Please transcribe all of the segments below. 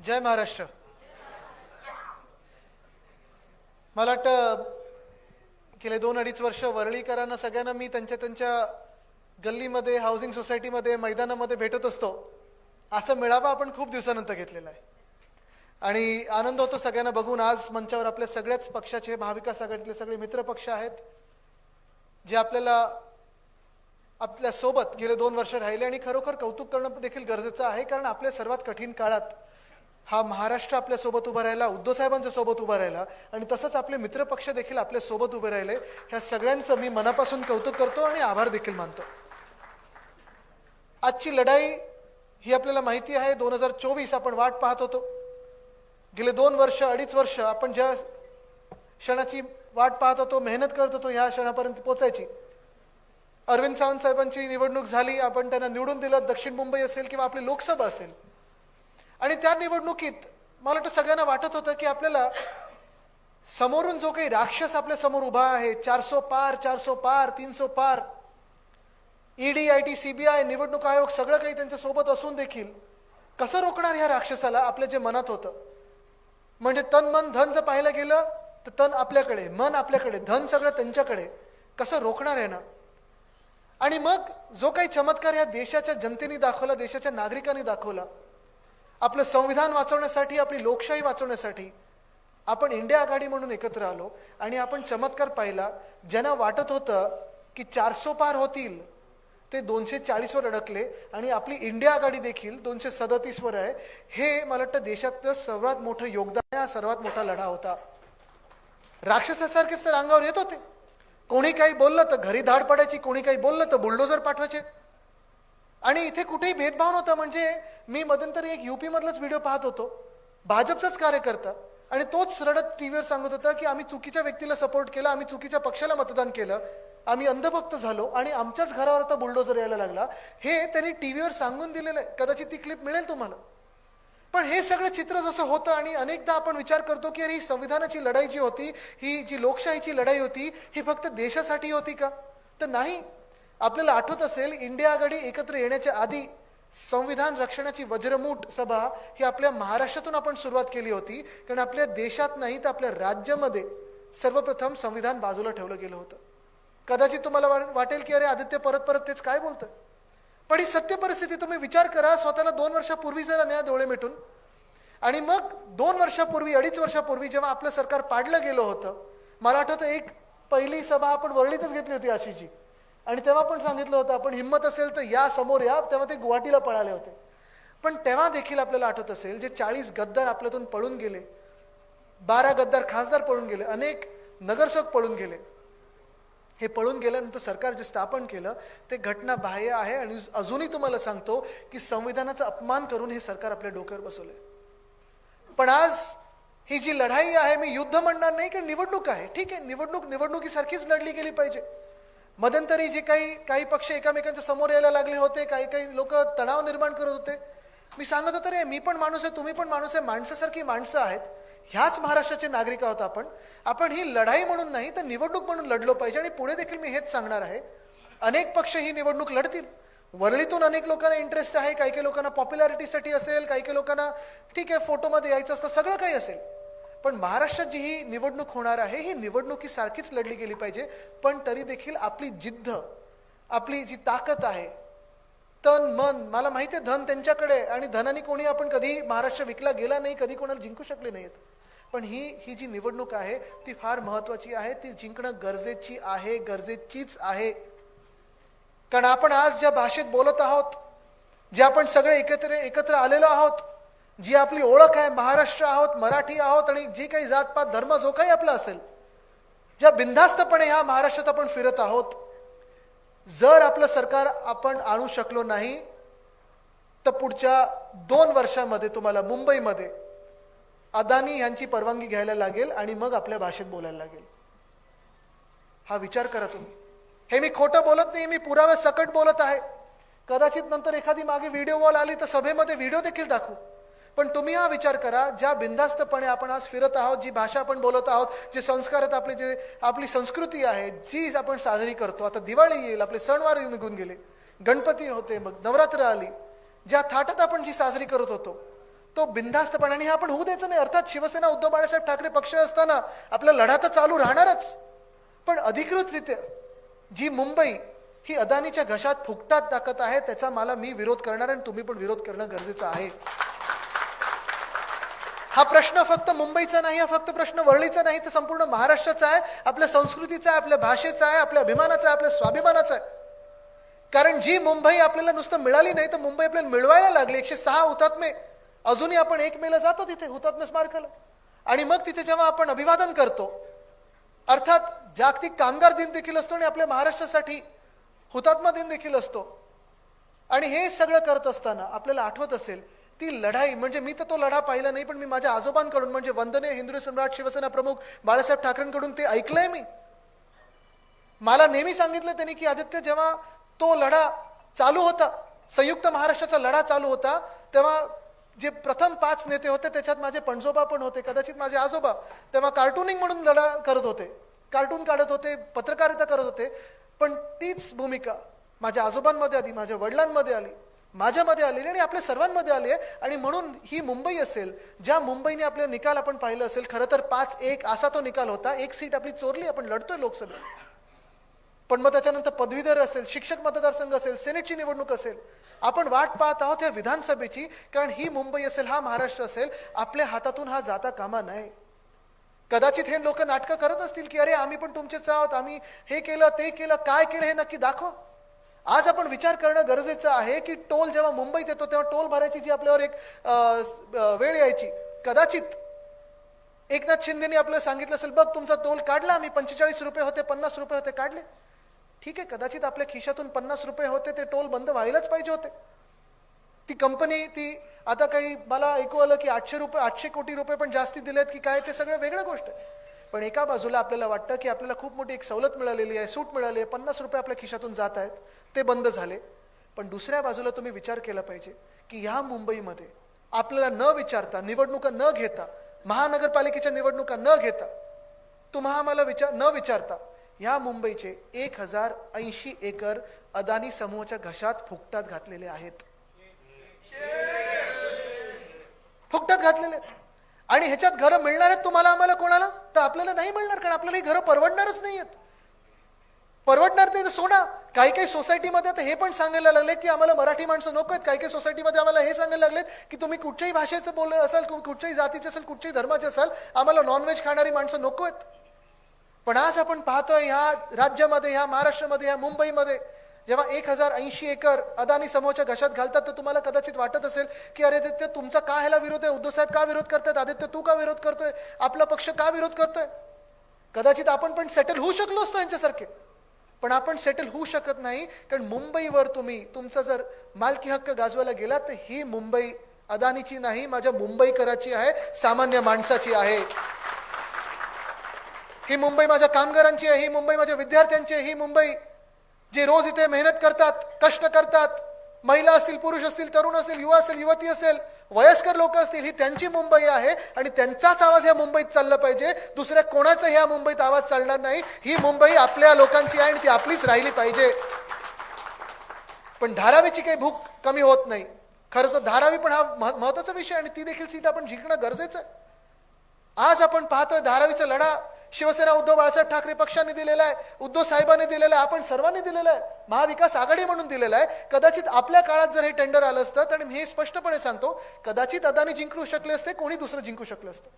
जय महाराष्ट्र. मला वाटतं गेले 2-2.5 वर्ष वरळीकरांना सगळ्यांना मी त्यांच्या गल्लीमध्ये, हाऊसिंग सोसायटीमध्ये, मैदानामध्ये भेटत असतो. असा मेळावा आपण खूप दिवसानंतर घेतलेला आहे आणि आनंद होतो सगळ्यांना बघून. आज मंचावर आपल्या सगळ्याच पक्षाचे, महाविकास आघाडीतले सगळे मित्र पक्ष आहेत जे आपल्या सोबत गेले 2 वर्ष राहिले आणि खरोखर कौतुक करणं देखील गरजेचं आहे, कारण आपल्या सर्वात कठीण काळात हा महाराष्ट्र आपल्या सोबत उभा राहिला, उद्धव साहेबांच्या सोबत उभा राहिला आणि तसंच आपले मित्र पक्ष देखील आपल्या सोबत उभे राहिले. ह्या सगळ्यांचं मी मनापासून कौतुक करतो आणि आभार देखील मानतो. आजची लढाई ही आपल्याला माहिती आहे. 2024 आपण वाट पाहत होतो. गेले 2 वर्ष, 2.5 वर्ष आपण ज्या क्षणाची वाट पाहत होतो, मेहनत करत होतो ह्या क्षणापर्यंत पोहोचायची. अरविंद सावंत साहेबांची निवडणूक झाली, आपण त्यांना निवडून दिलं. दक्षिण मुंबई असेल किंवा आपली लोकसभा असेल, आणि त्या निवडणुकीत मला वाटतं सगळ्यांना वाटत होतं की आपल्याला समोरून जो काही राक्षस आपल्या समोर उभा आहे, 400 पार, 300 पार, ईडी, आयटी, सीबीआय, निवडणूक आयोग, सगळं काही त्यांच्या सोबत असून देखील कसं रोखणार ह्या राक्षसाला, आपल्या जे मनात होतं. म्हणजे तन मन धन जर पाहायला गेलं तर तन आपल्याकडे, मन आपल्याकडे, धन सगळं त्यांच्याकडे, कसं रोखणार आहे ना. आणि मग जो काही चमत्कार या देशाच्या जनतेने दाखवला, देशाच्या नागरिकांनी दाखवला, आपलं संविधान वाचवण्यासाठी, आपली लोकशाही वाचवण्यासाठी आपण इंडिया आघाडी म्हणून एकत्र आलो आणि आपण चमत्कार पाहिला. ज्यांना वाटत होतं की 400 पार होतील ते 240 वर अडकले आणि आपली इंडिया आघाडी देखील 237 वर आहे. हे मला वाटतं देशातलं सर्वात मोठं योगदान आहे, सर्वात मोठा लढा होता. राक्षसासारखेच तर अंगावर येत होते. कोणी काही बोललं तर घरी धाड पडायची, कोणी काही बोललं तर बुलडोजर पाठवायचे आणि इथे कुठेही भेदभाव नव्हता. म्हणजे मी मध्यंतरी एक यूपी मधलाच व्हिडिओ पाहत होतो, भाजपचाच कार्यकर्ता, आणि तोच रडत टीव्हीवर सांगत होता की आम्ही चुकीच्या व्यक्तीला सपोर्ट केला, आम्ही चुकीच्या पक्षाला मतदान केलं, आम्ही अंधभक्त झालो आणि आमच्याच घरावर आता बुलडोजर यायला लागला. हे त्यांनी टीव्हीवर सांगून दिलेलं आहे. कदाचित ती क्लिप मिळेल तुम्हाला. पण हे सगळं चित्र जसं होतं आणि अनेकदा आपण विचार करतो की अरे ही संविधानाची लढाई जी होती, ही जी लोकशाहीची लढाई होती, ही फक्त देशासाठी होती का? तर नाही. आपल्याला आठवत असेल, इंडिया आघाडी एकत्र येण्याच्या आधी संविधान रक्षणाची वज्रमूठ सभा ही आपल्या महाराष्ट्रातून आपण सुरुवात केली होती, कारण आपल्या देशात नाही तर आपल्या राज्यामध्ये सर्वप्रथम संविधान बाजूला ठेवलं गेलं होतं. कदाचित तुम्हाला वाटेल की अरे आदित्य परत परत तेच काय बोलतोय, पण ही सत्य परिस्थिती. तुम्ही विचार करा, स्वतःला 2 वर्षापूर्वी जरा न्या डोळे मिटून, आणि मग 2 वर्षापूर्वी, 2.5 वर्षापूर्वी जेव्हा आपलं सरकार पाडलं गेलं होतं, मला आठवतं एक पहिली सभा आपण वरळीतच घेतली होती आशीची, आणि तेव्हा पण सांगितलं होतं आपण हिंमत असेल तर या समोर या. तेव्हा ते गुवाहाटीला पळाले होते. पण तेव्हा देखील आपल्याला आठवत असेल जे 40 गद्दार आपल्यातून पळून गेले, 12 गद्दार खासदार पळून गेले, अनेक नगरसेवक पळून गेले. हे पळून गेल्यानंतर सरकार जे स्थापन केलं ते घटना बाह्य आहे. आणि अजूनही तुम्हाला सांगतो की संविधानाचा अपमान करून हे सरकार आपल्या डोक्यावर बसवलंय. पण आज ही जी लढाई आहे, मी युद्ध म्हणणार नाही, की निवडणूक आहे. ठीक आहे, निवडणुकीसारखीच लढली गेली पाहिजे. मध्यंतरी जे काही पक्ष एकमेकांच्या समोर यायला लागले होते, काही लोक तणाव निर्माण करत होते, मी सांगत होतो रे मी पण माणूस आहे, तुम्ही पण माणूस आहे, माणसासारखी माणसं आहेत, ह्याच महाराष्ट्राचे नागरिक आहोत आपण ही लढाई म्हणून नाही तर निवडणूक म्हणून लढलो पाहिजे. आणि पुढे देखील मी हेच सांगणार आहे. अनेक पक्ष ही निवडणूक लढतील. वरळीतून अनेक लोकांना इंटरेस्ट आहे, काही लोकांना पॉप्युलॅरिटीसाठी असेल, काही लोकांना ठीक आहे फोटोमध्ये यायचं असतं, सगळं काही असेल. पण महाराष्ट्रात जी ही निवडणूक होणार आहे, ही निवडणुकीसारखीच लढली गेली पाहिजे. पण तरी देखील आपली जिद्द, आपली जी ताकद आहे, तन मन, मला माहिती आहे धन त्यांच्याकडे, आणि धनाने कोणी आपण कधी महाराष्ट्र विकला गेला नाही, कधी कोणाला जिंकू शकले नाहीत. पण ही जी निवडणूक आहे ती फार महत्वाची आहे. ती जिंकणं गरजेचीच आहे. कारण आपण आज ज्या भाषेत बोलत आहोत, जे आपण सगळे एकत्र आलेलो आहोत, जी आपली ओळख आहे, महाराष्ट्र आहोत, मराठी आहोत, आणि जी काही जातपात धर्म जो काही आपला असेल, ज्या बिनधास्तपणे ह्या महाराष्ट्रात आपण फिरत आहोत, जर आपलं सरकार आपण आणू शकलो नाही तर पुढच्या 2 वर्षामध्ये तुम्हाला मुंबईमध्ये अदानी यांची परवानगी घ्यायला लागेल आणि मग आपल्या भाषेत बोलायला लागेल. हा विचार करा तुम्ही. हे मी खोटं बोलत नाही, मी पुराव्या सकट बोलत आहे. कदाचित नंतर एखादी मागे व्हिडिओ वॉल आली तर सभेमध्ये व्हिडिओ देखील दाखवू. पण तुम्ही हा विचार करा, ज्या बिनधास्तपणे आपण आज फिरत आहोत, जी भाषा आपण बोलत आहोत, जे संस्कार आहेत, आपली संस्कृती आहे जी आपण साजरी करतो. आता दिवाळी येईल, आपले सणवार निघून गेले, गणपती होते, मग नवरात्र आली, ज्या थाटात आपण जी साजरी करत होतो, तो बिनधास्तपणाने आपण होऊ द्यायचं नाही. अर्थात शिवसेना उद्धव बाळासाहेब ठाकरे पक्ष असताना आपला लढा तर चालू राहणारच, पण अधिकृतरित्या जी मुंबई ही अदानीच्या घशात फुकटात टाकत आहे त्याचा मी विरोध करणार आणि तुम्ही पण विरोध करणं गरजेचं आहे. हा प्रश्न फक्त मुंबईचा नाही, हा फक्त प्रश्न वरळीचा नाही, तर संपूर्ण महाराष्ट्राचा आहे, आपल्या संस्कृतीचा आहे, आपल्या भाषेचा आहे, आपल्या अभिमानाचा आहे, आपल्या स्वाभिमानाचा आहे. कारण जी मुंबई आपल्याला नुसतं मिळाली नाही तर मुंबई आपल्याला मिळवायला लागली. 106 हुतात्मे, अजूनही आपण 1 मेला जातो तिथे हुतात्मे स्मारकाला, आणि मग तिथे जेव्हा आपण अभिवादन करतो, अर्थात जागतिक कामगार दिन देखील असतो आणि आपल्या महाराष्ट्रासाठी हुतात्मा दिन देखील असतो. आणि हे सगळं करत असताना आपल्याला आठवत असेल ती लढाई, म्हणजे मी तर तो लढा पाहिला नाही, पण मी माझ्या आजोबांकडून, म्हणजे वंदनीय हिंदू सम्राट शिवसेना प्रमुख बाळासाहेब ठाकरेंकडून ते ऐकलंय मी. मला नेहमी सांगितलं त्यांनी की आदित्य, जेव्हा तो लढा चालू होता, संयुक्त महाराष्ट्राचा लढा चालू होता, तेव्हा जे प्रथम 5 नेते होते त्याच्यात माझे पणजोबा पण होते, कदाचित माझे आजोबा, तेव्हा कार्टूनिंग म्हणून लढा करत होते, कार्टून काढत होते, पत्रकारिता करत होते. पण तीच भूमिका माझ्या आजोबांमध्ये आली, माझ्या वडिलांमध्ये आली, माझ्यामध्ये आलेली आणि आपल्या सर्वांमध्ये आली आहे. आणि म्हणून ही मुंबई असेल, ज्या मुंबईने आपले निकाल आपण पाहिलं असेल, खरं तर 5-1 असा तो निकाल होता. 1 सीट आपली चोरली, आपण लढतोय लोकसभेत, पण मग त्याच्यानंतर पदवीधर असेल, शिक्षक मतदारसंघ असेल, सेनेटची निवडणूक असेल, आपण वाट पाहत आहोत या विधानसभेची. कारण ही मुंबई असेल, हा महाराष्ट्र असेल, आपल्या हातातून हा जाता कामा नये. कदाचित हे लोक नाटकं करत असतील की अरे आम्ही पण तुमचेच आहोत, आम्ही हे केलं ते केलं, काय केलं हे नक्की दाखवा. आज आपण विचार करणं गरजेचं आहे की टोल जेव्हा मुंबईत येतो तेव्हा टोल भरायची जी आपल्यावर एक वेळ यायची, कदाचित एकनाथ शिंदेनी आपल्याला सांगितलं असेल, बघ तुमचा टोल काढला आम्ही, 45 रुपये होते, 50 रुपये होते, काढले. ठीक आहे, कदाचित आपल्या खिशातून 50 रुपये होते, ते टोल बंद व्हायलाच पाहिजे होते. ती कंपनी ती आता काही मला ऐकू आलं की 800 कोटी रुपये पण जास्ती दिलेत की काय, ते सगळं वेगळं गोष्ट आहे. पण एका बाजूला आपल्याला वाटतं की आपल्याला खूप मोठी एक सवलत मिळालेली आहे, सूट मिळाली आहे, 50 रुपये आपल्या खिशातून जात आहेत, ते बंद झाले. पण दुसऱ्या बाजूला तुम्ही विचार केला पाहिजे की ह्या मुंबईमध्ये आपल्याला न विचारता, निवडणुका न घेता, महानगरपालिकेच्या निवडणुका न घेता, तुम्हा आम्हाला न विचारता ह्या मुंबईचे 1080 एकर अदानी समूहाच्या घशात फुकटात घातलेले आहेत, फुकटात घातलेले आहेत. आणि ह्याच्यात घरं मिळणार आहेत तुम्हाला आम्हाला कोणाला, तर आपल्याला नाही मिळणार, कारण आपल्याला ही घरं परवडणारच नाही आहेत. परवडणार नाही तर सोडा. काही काही सोसायटीमध्ये आता हे पण सांगायला लागले की आम्हाला मराठी माणसं नको आहेत, काही काही सोसायटीमध्ये आम्हाला हे सांगायला लागले की तुम्ही कुठच्याही भाषेचं बोलत असाल, कुठच्याही जातीचे असेल, कुठच्याही धर्माचे असाल, आम्हाला नॉनव्हेज खाणारी माणसं नको आहेत. पण आज आपण पाहतोय ह्या राज्यामध्ये, ह्या महाराष्ट्रामध्ये, ह्या मुंबईमध्ये जेव्हा 1080 एकर अदानी समूहाच्या घशात घालतात, तर तुम्हाला कदाचित वाटत असेल की अरे आदित्य तुमचा का ह्याला विरोध आहे, उद्धव साहेब का विरोध करतात, आदित्य तू का विरोध करतोय, आपला पक्ष का विरोध करतोय. कदाचित आपण पण सेटल होऊ शकलो असतो यांच्यासारखे, पण आपण सेटल होऊ शकत नाही. कारण मुंबईवर तुम्ही तुमचा जर मालकी हक्क गाजवायला गेला तर ही मुंबई अदानीची नाही, माझ्या मुंबईकराची आहे, सामान्य माणसाची आहे. ही मुंबई माझ्या कामगारांची आहे, ही मुंबई माझ्या विद्यार्थ्यांची आहे, ही मुंबई जे रोज इथे मेहनत करतात, कष्ट करतात, महिला असतील, पुरुष असतील, तरुण असेल, युवा असेल, युवती असेल, वयस्कर लोक असतील, ही त्यांची मुंबई आहे. आणि त्यांचाच आवाज या मुंबईत चालला पाहिजे, दुसऱ्या कोणाचा ह्या मुंबईत आवाज चालणार नाही. ही मुंबई आपल्या लोकांची आहे आणि ती आपलीच राहिली पाहिजे. पण धारावीची काही भूक कमी होत नाही. खरं तर धारावी पण हा महत्वाचा विषय आणि ती देखील सीट आपण जिंकणं गरजेचं आहे. आज आपण पाहतोय धारावीचा लढा शिवसेना उद्धव बाळासाहेब ठाकरे पक्षाने दिलेला आहे, उद्धव साहेबांनी दिलेला आहे, आपण सर्वांनी दिलेला आहे, महाविकास आघाडी म्हणून दिलेला आहे. कदाचित आपल्या काळात जर हे टेंडर आलं असतं, तर मी हे स्पष्टपणे सांगतो, कदाचित अदानी जिंकू शकले असते, कोणी दुसरं जिंकू शकलं असतं.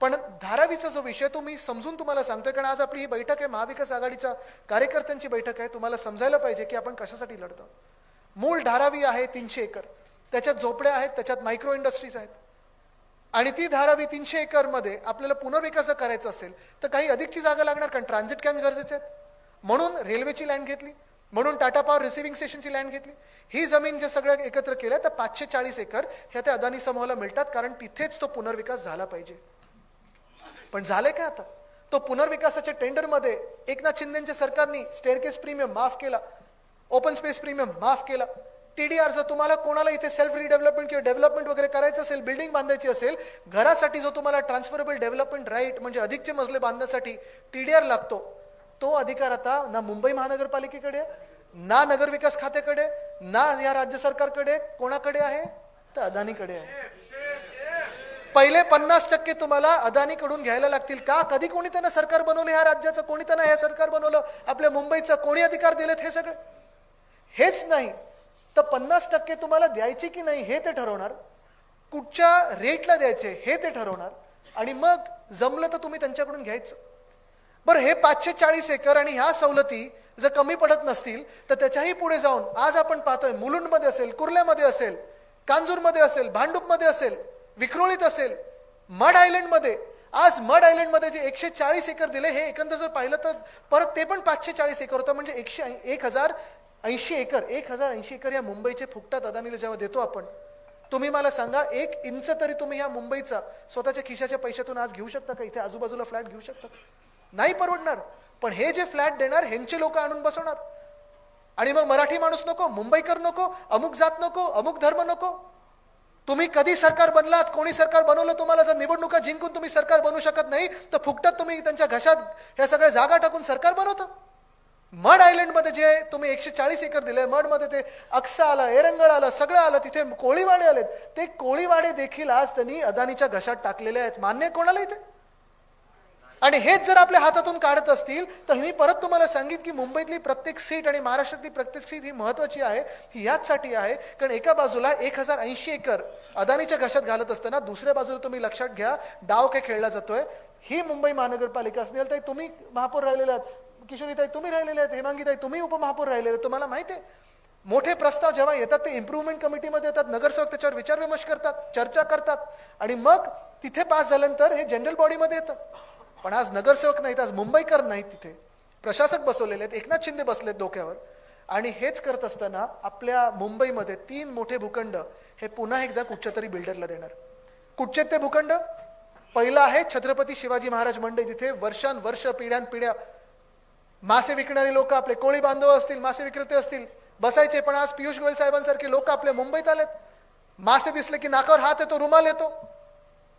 पण धारावीचा जो विषय तो मी समजून तुम्हाला सांगतोय, कारण आज आपली ही बैठक आहे, महाविकास आघाडीच्या कार्यकर्त्यांची बैठक आहे. तुम्हाला समजायला पाहिजे की आपण कशासाठी लढतो. मूळ धारावी आहे 300 एकर, त्याच्यात झोपड्या आहेत, त्याच्यात मायक्रो इंडस्ट्रीज आहेत. आणि ती धारावी 300 एकर मध्ये आपल्याला पुनर्विकास करायचा असेल तर काही अधिकची जागा लागणार, कारण ट्रान्झिट कॅम्प गरजेचे आहेत. म्हणून रेल्वेची लँड घेतली, म्हणून टाटा पॉवर रिसिव्हिंग स्टेशनची लँड घेतली. ही जमीन जे सगळं एकत्र केलं तर 540 एकर ह्या त्या अदानी समूहाला मिळतात, कारण तिथेच तो पुनर्विकास झाला पाहिजे. पण झाले काय आता, तो पुनर्विकासाच्या टेंडरमध्ये एकनाथ शिंदेच्या सरकारने स्टेअरकेस प्रीमियम माफ केला, ओपन स्पेस प्रीमियम माफ केला. TDR जर तुम्हाला कोणाला इथे सेल्फ रिडेव्हलपमेंट किंवा डेव्हलपमेंट वगैरे करायचं असेल, बिल्डिंग बांधायची असेल, घरासाठी जो तुम्हाला ट्रान्सफरेबल डेव्हलपमेंट राईट म्हणजे अधिकचे मजले बांधण्यासाठी TDR लागतो, तो अधिकार आता ना मुंबई महानगरपालिकेकडे, ना नगरविकास खात्याकडे, ना या राज्य सरकारकडे, कोणाकडे आहे तर अदानीकडे आहे. पहिले 50% तुम्हाला अदानीकडून घ्यायला लागतील का? कधी कोणी त्यांना सरकार बनवलं ह्या राज्याचं? कोणी त्यांना हे सरकार बनवलं आपल्या मुंबईचं? कोणी अधिकार दिलेत हे सगळे? हेच नाही तर 50% तुम्हाला द्यायचे की नाही हे ते ठरवणार, कुठच्या रेटला द्यायचे हे ते ठरवणार, आणि मग जमलं तर तुम्ही त्यांच्याकडून घ्यायचं. बरं, हे 540 एकर आणि ह्या सवलती जर कमी पडत नसतील तर त्याच्याही पुढे जाऊन आज आपण पाहतोय मुलुंडमध्ये असेल, कुर्ल्यामध्ये असेल, कांजूरमध्ये असेल, भांडूपमध्ये असेल, विक्रोळीत असेल, मड आयलंडमध्ये. आज मड आयलंडमध्ये जे 140 एकर दिले हे एकंदर जर पाहिलं तर परत ते पण 540 एकर होतं, म्हणजे 1080 एकर या मुंबईचे फुकटात अदानीला जेव्हा देतो आपण. तुम्ही मला सांगा, 1 इंच तरी तुम्ही या मुंबईचा स्वतःच्या खिशाच्या पैशातून आज घेऊ शकता का? इथे आजूबाजूला फ्लॅट घेऊ शकता? नाही परवडणार. पण हे जे फ्लॅट देणार ह्यांचे लोक आणून बसवणार, आणि मग मराठी माणूस नको, मुंबईकर नको, अमुक जात नको, अमुक धर्म नको. तुम्ही कधी सरकार बनलात? कोणी सरकार बनवलं तुम्हाला? जर निवडणुका जिंकून तुम्ही सरकार बनवू शकत नाही तर फुकटात तुम्ही त्यांच्या घशात ह्या सगळ्या जागा टाकून सरकार बनवता. मड आयलंडमध्ये जे तुम्ही 140 एकर दिले, मडमध्ये ते अक्सा आलं, एरंगळ आलं, सगळं आलं, तिथे कोळीवाडे आलेत. ते कोळीवाडे देखील आज त्यांनी अदानीच्या घशात टाकलेले आहेत. मान्य कोणाला इथे? आणि हेच जर आपल्या हातातून काढत असतील तर मी परत तुम्हाला सांगित की मुंबईतली प्रत्येक सीट आणि महाराष्ट्रातली प्रत्येक सीट ही महत्वाची आहे. ही याचसाठी आहे कारण एका बाजूला 1080 एकर अदानीच्या घशात घालत असताना दुसऱ्या बाजूला तुम्ही लक्षात घ्या डाव काय खेळला जातोय. ही मुंबई महानगरपालिका असेल तर तुम्ही महापौर राहिलेले आहात, किशोरीताई तुम्ही राहिलेले आहेत, हेमांगीताई तुम्ही उपमहापौर राहिलेले आहेत. तुम्हाला माहिती आहे मोठे प्रस्ताव जेव्हा येतात ते इम्प्रूव्हमेंट कमिटीमध्ये येतात, नगरसेवक त्याच्यावर विचारविमर्श करतात, चर्चा करतात, आणि मग तिथे पास झाल्यानंतर हे जनरल बॉडीमध्ये येतं. पण आज नगरसेवक नाहीत, आज मुंबईकर नाहीत, तिथे प्रशासक बसवलेले आहेत, एकनाथ शिंदे बसलेत डोक्यावर. आणि हेच करत असताना आपल्या मुंबईमध्ये 3 मोठे भूखंड हे पुन्हा एकदा कुठच्या तरी बिल्डरला देणार. कुठचे ते भूखंड? पहिला आहे छत्रपती शिवाजी महाराज मंडई. तिथे वर्षानुवर्ष पिढ्यानपिढ्या मासे विकणारी लोक, आपले कोळी बांधव असतील, मासे विक्रेते असतील, बसायचे. पण आज पियुष गोयल साहेबांसारखे लोक आपल्या मुंबईत आलेत. मासे दिसले की नाकावर हात येतो, रुमाल येतो.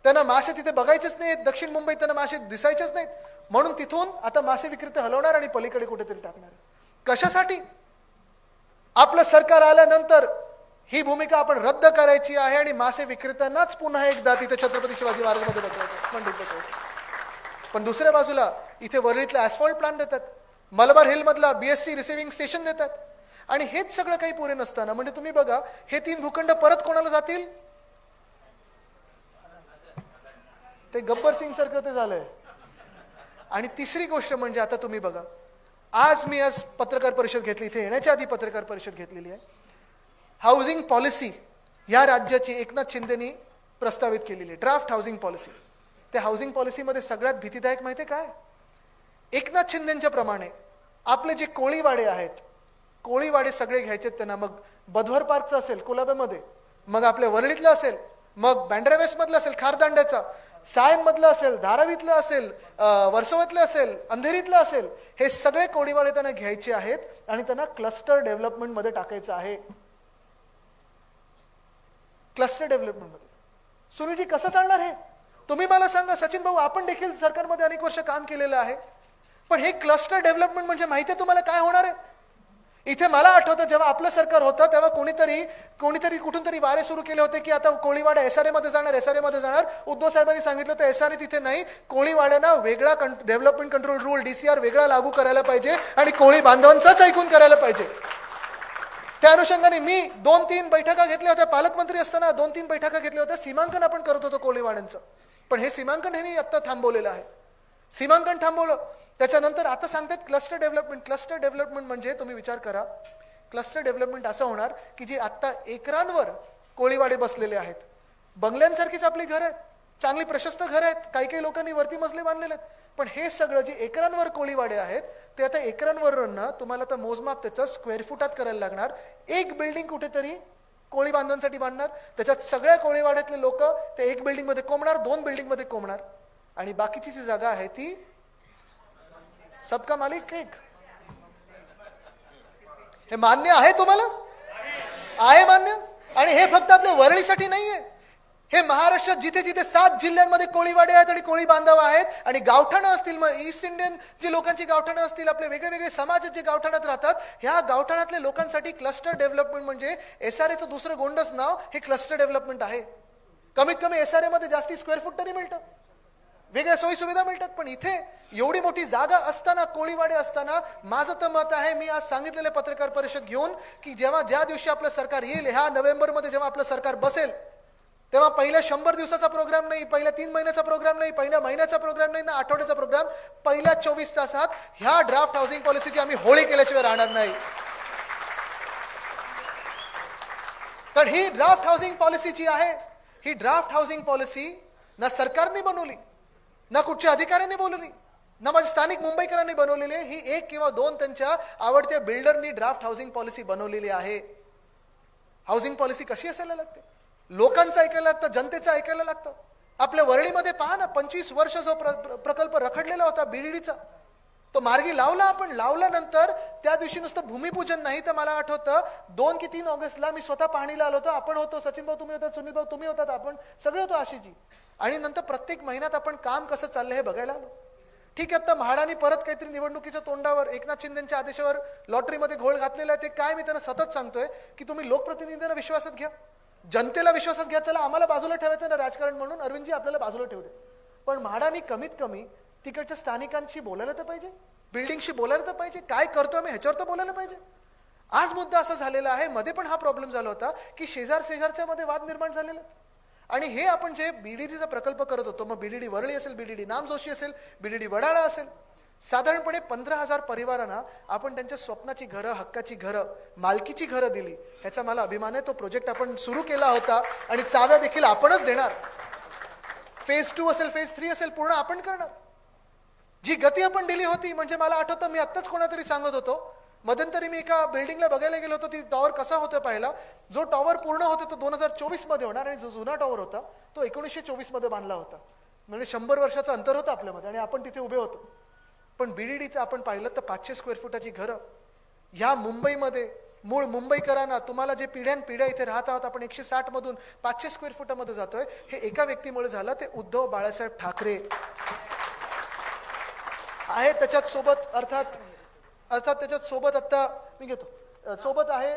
त्यांना मासे तिथे बघायचेच नाहीत, दक्षिण मुंबईत त्यांना मासे दिसायचेच नाहीत, म्हणून तिथून आता मासे विक्रेते हलवणार आणि पलीकडे कुठेतरी टाकणार. कशासाठी? आपलं सरकार आल्यानंतर ही भूमिका आपण रद्द करायची आहे आणि मासे विक्रेत्यांनाच पुन्हा एकदा तिथे छत्रपती शिवाजी महाराजमध्ये बसवायचं, मंडईत बसवायचं. पण दुसऱ्या बाजूला इथे वरळीतले ऍस्फॉल्ट प्लांट देतात, मलबार हिल मधला BST रिसिव्हिंग स्टेशन देतात, आणि हेच सगळं काही पुरे नसताना म्हणजे तुम्ही बघा हे 3 भूखंड परत कोणाला जातील? ते गब्बर सिंग सारखं ते झालंय. आणि तिसरी गोष्ट म्हणजे आता तुम्ही बघा, आज पत्रकार परिषद घेतली, इथे येण्याच्या आधी पत्रकार परिषद घेतलेली आहे. हाऊसिंग पॉलिसी या राज्याची एकनाथ शिंदेनी प्रस्तावित केलेली आहे, ड्राफ्ट हाऊसिंग पॉलिसी. त्या हाऊसिंग पॉलिसीमध्ये सगळ्यात भीतीदायक माहिती काय? एकनाथ शिंदेच्या प्रमाणे आपले जे कोळीवाडे आहेत, कोळीवाडे सगळे घ्यायचे त्यांना. मग बधवर पार्कचं असेल कुलाब्यामध्ये, मग आपल्या वरळीतलं असेल, मग बँड्रा वेस्ट मधलं असेल खारदांड्याचा, सायन मधलं असेल, धारावीतलं असेल, वर्सोवातलं असेल, अंधेरीतलं असेल, हे सगळे कोळीवाडे त्यांना घ्यायचे आहेत आणि त्यांना क्लस्टर डेव्हलपमेंट मध्ये टाकायचं आहे. क्लस्टर डेव्हलपमेंट मध्ये सुनीलजी कसं चालणार हे? तुम्ही मला सांगा. सचिन भाऊ, आपण देखील सरकारमध्ये अनेक वर्ष काम केलेलं आहे, पण हे क्लस्टर डेव्हलपमेंट म्हणजे माहिती आहे तुम्हाला काय होणार आहे? इथे मला आठवतं जेव्हा आपलं सरकार होतं तेव्हा कोणीतरी कुठून तरी वारे सुरू केले होते की आता कोळीवाडा SRA मध्ये जाणार, SRA मध्ये जाणार. उद्धव साहेबांनी सांगितलं तर SRA तिथे नाही, कोळीवाड्यांना वेगळा डेव्हलपमेंट कंट्रोल रूल DCR वेगळा लागू करायला पाहिजे आणि कोळी बांधवांचाच ऐकून करायला पाहिजे. त्या अनुषंगाने मी 2-3 बैठका घेतल्या होत्या. पालकमंत्री असताना 2-3 बैठका घेतल्या होत्या. सीमांकन आपण करत होतो कोळीवाड्यांचं, पण हे सीमांकन ह्यांनी आता थांबवलेलं आहे. सीमांकन थांबवलं, त्याच्यानंतर आता सांगतात क्लस्टर डेव्हलपमेंट. क्लस्टर डेव्हलपमेंट म्हणजे तुम्ही विचार करा, क्लस्टर डेव्हलपमेंट असं होणार की जी आता एकरांवर कोळीवाडे बसलेले आहेत, बंगल्यांसारखीच आपली घर आहेत, चांगली प्रशस्त घर आहेत, काही काही लोकांनी वरती मजले बांधलेले आहेत, पण हे सगळं जे एकरांवर कोळीवाडे आहेत ते आता एकरांवर तुम्हाला तर मोजमाप त्याचं स्क्वेअर फुटात करायला लागणार. एक बिल्डिंग कुठेतरी कोळी बांधवांसाठी बांधणार, त्याच्यात सगळ्या कोळीवाड्यातले लोक ते एक बिल्डिंग मध्ये कोंबणार, 2 बिल्डिंग मध्ये कोंबणार, आणि बाकीची जी जागा आहे ती सबका मालिक एक. हे मान्य आहे तुम्हाला? आहे मान्य? आणि हे फक्त आपल्या वरळीसाठी नाहीये, हे महाराष्ट्रात जिथे जिथे 7 जिल्ह्यांमध्ये कोळीवाडे आहेत आणि कोळी बांधव आहेत आणि गावठाणं असतील, मग ईस्ट इंडियन जी लोकांची गावठाणं असतील, आपले वेगळे वेगळे समाज जे गावठाणात राहतात, ह्या गावठाणातल्या लोकांसाठी क्लस्टर डेव्हलपमेंट म्हणजे SRAचं दुसरं गोंडस नाव हे क्लस्टर डेव्हलपमेंट आहे. कमीत कमी SRA मध्ये जास्ती स्क्वेअर फूट तरी मिळतं, वेगळ्या सोयी सुविधा मिळतात. पण इथे एवढी मोठी जागा असताना, कोळीवाडे असताना, माझं तर मत आहे, मी आज सांगितलेले पत्रकार परिषद घेऊन, की ज्या दिवशी आपलं सरकार येईल, ह्या नोव्हेंबरमध्ये जेव्हा आपलं सरकार बसेल, तेव्हा पहिल्या 100 दिवसाचा प्रोग्राम नाही, पहिल्या 3 महिन्याचा प्रोग्राम नाही, पहिल्या महिन्याचा प्रोग्राम नाही ना आठवड्याचा प्रोग्राम, पहिल्या 24 तासात ह्या ड्राफ्ट हाऊसिंग पॉलिसीची आम्ही होळी केल्याशिवाय राहणार नाही. तर ही ड्राफ्ट हाऊसिंग पॉलिसी जी आहे, ही ड्राफ्ट हाऊसिंग पॉलिसी ना सरकारने बनवली, ना कुठच्या अधिकाऱ्यांनी बोलवली, ना माझ्या स्थानिक मुंबईकरांनी बनवलेली आहे. ही 1 किंवा 2 त्यांच्या आवडत्या बिल्डरनी ड्राफ्ट हाऊसिंग पॉलिसी बनवलेली आहे. हाऊसिंग पॉलिसी कशी असायला लागते? लोकांचं ऐकायला लागतं, जनतेचं ऐकायला लागतं. आपल्या वरळीमध्ये पहा ना, 25 वर्ष जो प्रकल्प रखडलेला होता BDDचा, तो मार्गी लावला आपण. लावल्यानंतर त्या दिवशी नुसतं भूमिपूजन नाही, तर मला आठवतं 2 की 3 ऑगस्टला मी स्वतः पाहणीला आलो होतो. आपण होतो, सचिन भाऊ तुम्ही होतात, सुनील भाऊ तुम्ही होतात, आपण सगळे होतो, आशिषजी. आणि नंतर प्रत्येक महिन्यात आपण काम कसं चाललंय हे बघायला आलो. ठीक आहे, आता म्हाडानी परत काहीतरी निवडणुकीच्या तोंडावर एकनाथ शिंदेच्या आदेशावर लॉटरीमध्ये घोळ घातलेला आहे. ते काय मी त्यांना सतत सांगतोय की तुम्ही लोकप्रतिनिधींना विश्वासात घ्या, जनतेला विश्वासात घ्या. चला आम्हाला बाजूला ठेवायचं ना राजकारण म्हणून, अरविंदजी आपल्याला बाजूला ठेवू दे, पण म्हाडानी कमीत कमी तिकडच्या स्थानिकांशी बोलायला तर पाहिजे, बिल्डिंगशी बोलायला तर पाहिजे, काय करतोय आम्ही ह्याच्यावर तर बोलायला पाहिजे. आज मुद्दा असा झालेला आहे, मध्ये पण हा प्रॉब्लेम झाला होता की शेजारच्या मध्ये वाद निर्माण झालेले. आणि हे आपण जे BDDचा प्रकल्प करत होतो, मग BDD वरळी असेल, BDD नामजोशी असेल, BDD वडाळा असेल, साधारणपणे 15,000 परिवारांना आपण त्यांच्या स्वप्नाची घरं, हक्काची घरं, मालकीची घरं दिली. ह्याचा मला अभिमान आहे. तो प्रोजेक्ट आपण सुरू केला होता आणि चाव्या देखील आपणच देणार. फेज 2 असेल, फेज 3 असेल, पूर्ण आपण करणार. जी गती आपण दिली होती, म्हणजे मला आठवतं मी आत्ताच कोणातरी सांगत होतो, मध्यंतरी मी एका बिल्डिंगला बघायला गेलो होतो, ती टॉवर कसा होता पाहिला. जो टॉवर पूर्ण होता तो 2024 मध्ये होणार, आणि जो जुना टॉवर होता तो 1924 मध्ये बांधला होता. म्हणजे 100 वर्षाचं अंतर होतं आपल्यामध्ये, आणि आपण तिथे उभे होतो. पण BDDचं आपण पाहिलं तर 500 स्क्वेअर फुटाची घरं ह्या मुंबईमध्ये, मूळ मुंबईकरांना, तुम्हाला जे पिढ्यानपिढ्या इथे राहत आहोत, आपण 160 मधून 500 स्क्वेअर फुटामध्ये जातोय. हे एका व्यक्तीमुळे झालं, ते उद्धव बाळासाहेब ठाकरे आहे. त्याच्यात सोबत अर्थात त्याच्यात सोबत आता मी घेतो, सोबत आहे